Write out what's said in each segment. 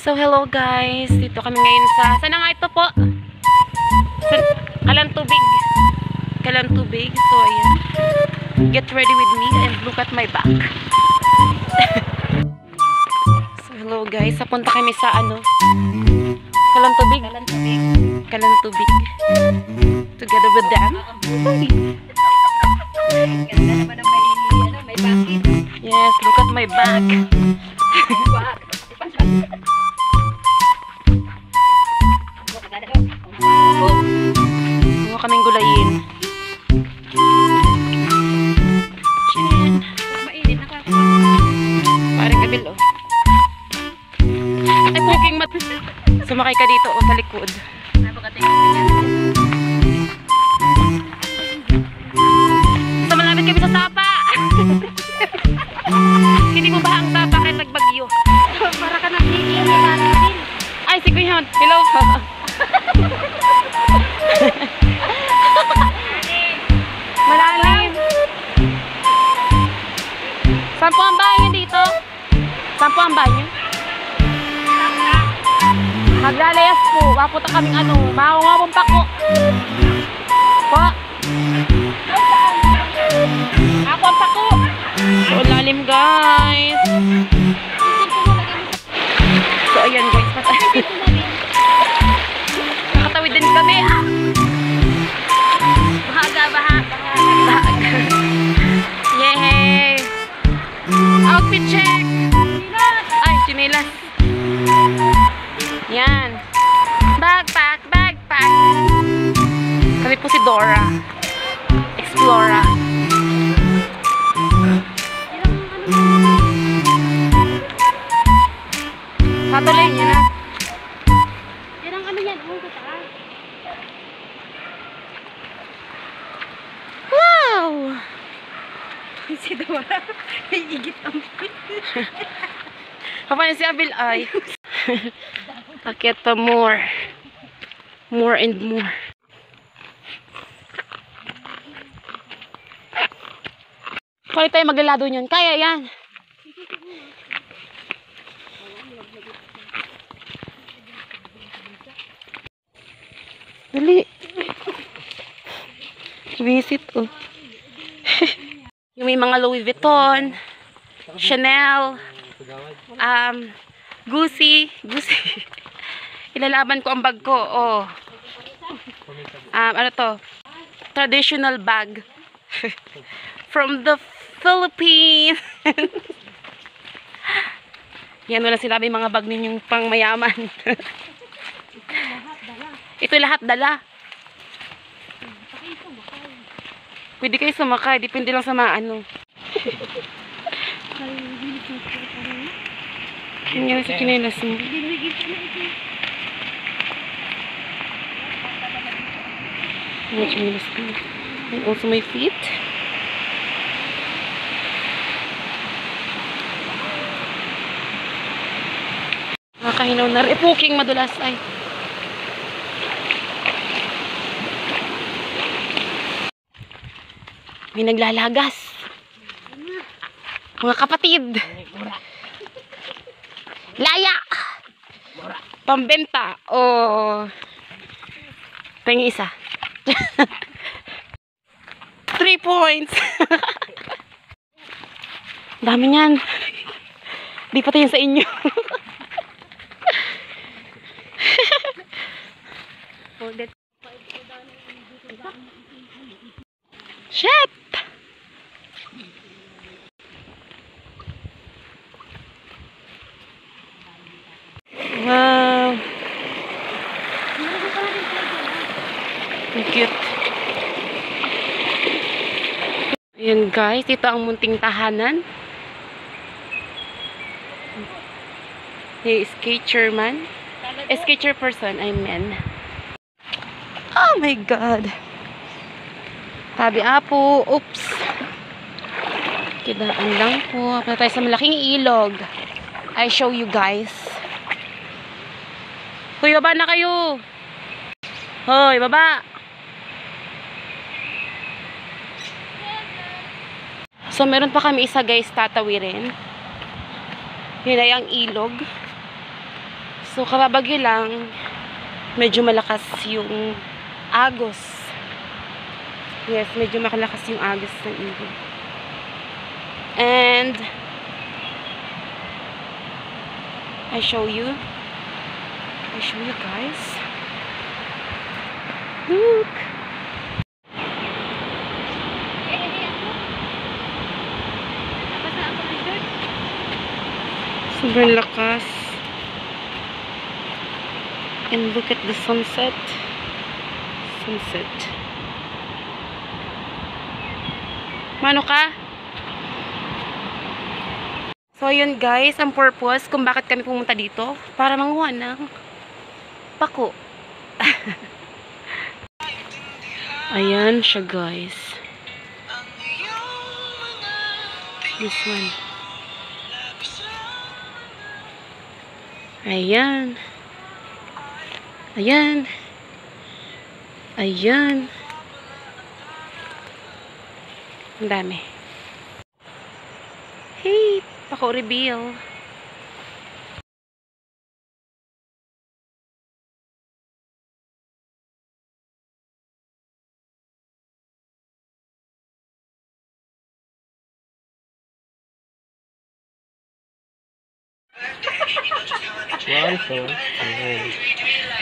So, hello guys. Dito kami ngayon sa... Sana nga ito po? Kalantubig. Kalantubig. So, ayan. Get ready with me and look at my back. So, hello guys. Papunta kami sa ano? Kalantubig. Kalantubig. Kalantubig. Together with them. Ganda naman ang may bakit. Yes, look at my back. Huwag kaming gulayin. Chin. Mainit na ka. Parang kabil, oh. Ay, puking mat. Sumakay ka dito, oh, sa likod. So, malapit kami sa Sapa. Hindi mo ba ang Sapa kahit nagbagyo? Para ka nagiging natin. Ay, si Kuya. Hello. Malalim. Saan po ang bahay niyo dito? Saan po ang bahay niyo? Maglalayas po. Papunta kaming ano, mahungawang pako. Po. Ako ang pako. So, lalim guys. So, ayan guys. Nakatawid din kami. Bahaga. Yay! Outfit check! Ay, chinilas. Yan. Backpack. Kami po si Dora. Explora. Patuloy niyo na. Yan ang ano yan. Oh, taas. Wow! Si Dora. Higit ang Paano si Abil ay? Akit pa more. More and more. Kaya tayo maglalado niyon. Kaya yan. Dali. Visit oh. Yung may mga Louis Vuitton, Chanel, Gucci. Ilalaban ko ang bag ko. Oh. Ano to? Traditional bag. From the Philippines. Yan, wala sinabi mga bag ninyong pang mayaman. Ito lahat dala. Pwede kayo sumakay. Depende lang sa mga ano. Yan sa chinelas mo. Yan chinelas mo. And also my feet. Nakahinaw na rin. Puking madulas ay. May naglalagas. Mga kapatid. Laya. Pambenta. Oh. Tingin isa. 3 points. Dami niyan. Di pati yun sa inyo. Shit! Wow! Cute. Ayan guys, ito ang munting tahanan. Hey, skater man. Skater person, I mean. Oh my God! Tabi apo. Oops. Kidaan lang po. Punta tayo sa malaking ilog. I show you guys. Hoy, baba na kayo. Hoy, baba. So, meron pa kami isa guys tatawirin. Yun ay ang ilog. So, kababagyo lang, medyo malakas yung agos. Yes, medyo malakas yung agos ng ibon. And, I show you guys. Look! Sobrang lakas. And look at the sunset. Mano ka? So, yun guys, ang purpose kung bakit kami pumunta dito. Para manguha ng pako. Ayan siya guys. This one. Ayan. Ayan. Ayan. Ang dami. Hey, pako reveal.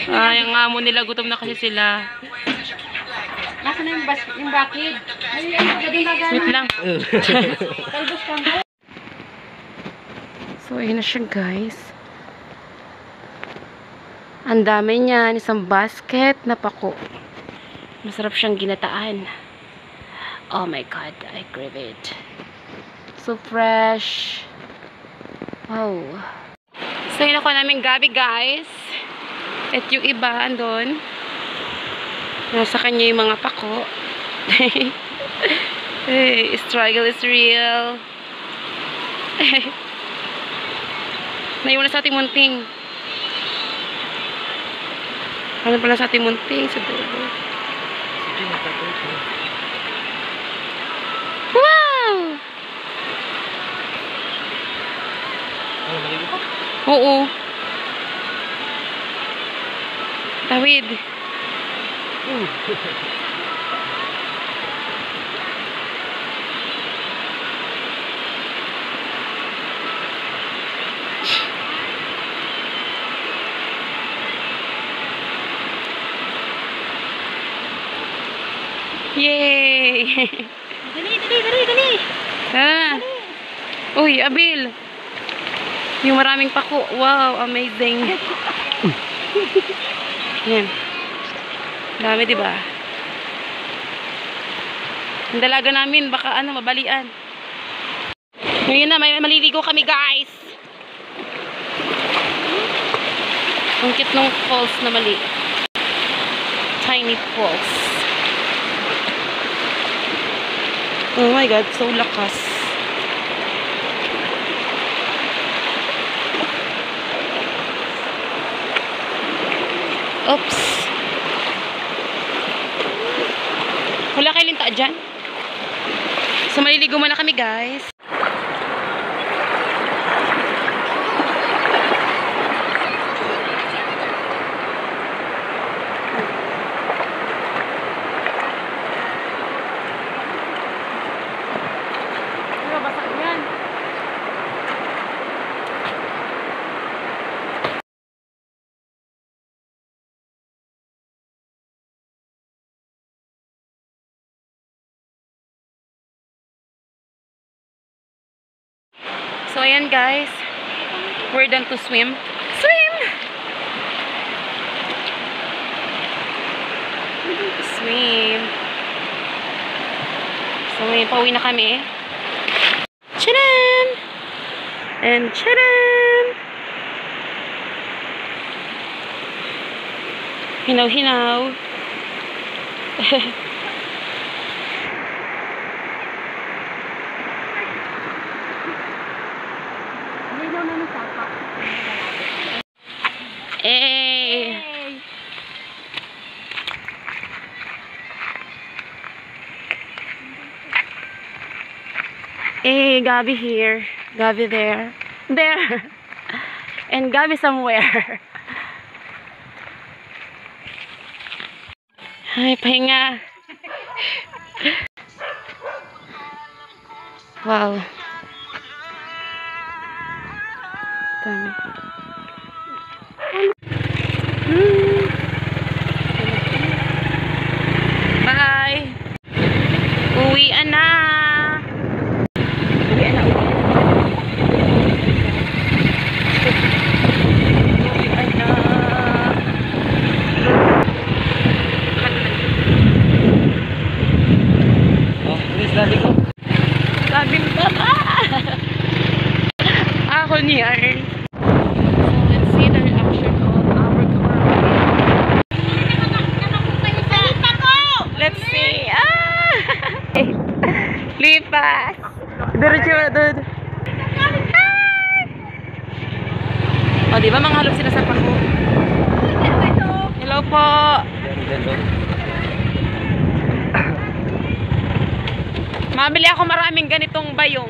Ay, ang amo nila, gutom na kasi sila. Nasaan na yung bakid? Ay, ano ka din Wait lang. Talbos ka ba? So, ayun na siya guys. Ang dami niyan. Isang basket na pako. Masarap siyang ginataan. Oh my God, I crave it. So fresh. Wow. So, yun ako namin gabi guys. At yung iba, andun. Nasa kanya yung mga pako. Hey, struggle is real. Naiwan na sa ating munting. Ano pala sa ating munting? Sa dulo. Wow! Oo. David. Yay! Dali. Tara. Uy, Abil. Yung maraming pako. Wow, amazing. Yan. Dami, diba? Ang dalaga namin, baka ano, mabalian. Ngayon na, may maliligo kami, guys. Ang cute nung falls na mali. Tiny falls. Oh my God, so lakas. Oops. Wala kayo linta dyan. So, maliligo muna kami, guys. Basag yan. So, ayan guys. We're done to swim. Swim! Swim. So, ngayon, pauwi na kami. Tcharam! And tcharam! Hinaw-hinaw. Eh. Eh, Gabi here. Gabi there. There. And Gabi somewhere. Ay, pahinga. Wow. Dami. Bye. Uwian na. Uwian na. Sabi mo ba? Ako niya. So let's see the reaction of our car. Let's see. Ah! Lipas. Diretso na doon. Hi! O, di ba mga halop sila sa pako? Hello po. Mamili ako maraming ganitong bayong.